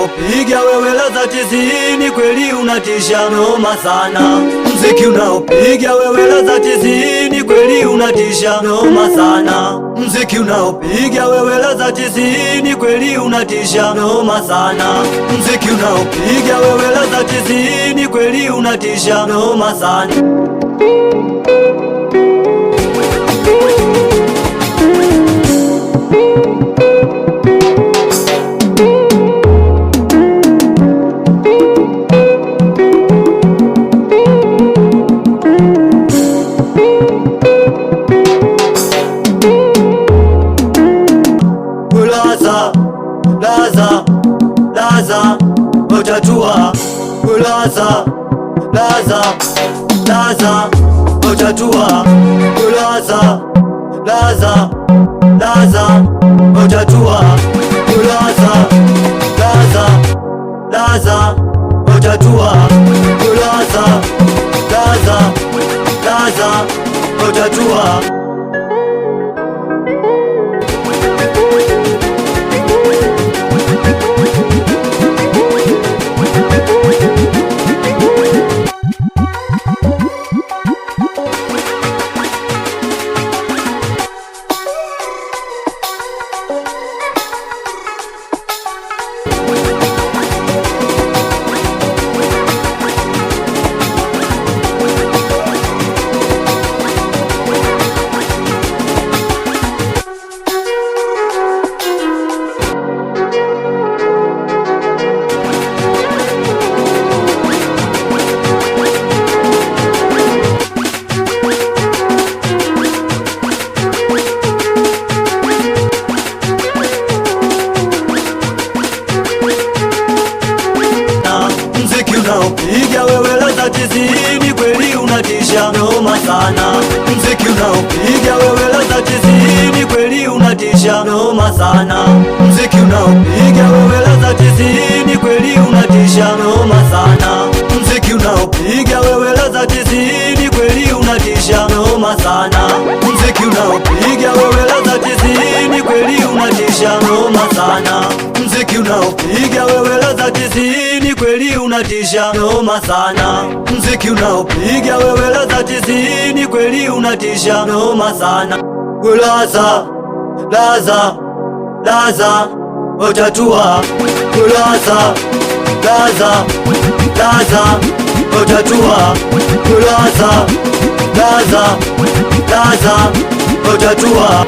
unaopiga wewe laza tizini kweli unatisha noma sana. Mziki unaopiga wewe laza tizini kweli unatisha noma sana. Mziki unaopiga wewe laza tizini kweli unatisha noma sana. Mziki unaopiga wewe laza tizini kweli unatisha noma sana. Laza, utatua. Laza, utatua. Laza, utatua. Laza, utatua. Utatua. Unaopiga wewe laza tizini kweli unatisha noma sana. Mziki unaopiga wewe laza tizini kweli unatisha noma sana. Mziki unaopiga wewe laza tizini kweli unatisha noma sana. Mziki unaopiga wewe laza tizini kweli unatisha noma sana. Mziki unaopiga wewe laza tizini kweli unatisha noma sana. Mziki unaopiga wewe laza tizini kweli unatisha noma sana. Mziki unaopiga wewe laza tizini kweli unatisha noma sana. Laza, utatua. Laza, utatua. Laza, utatua.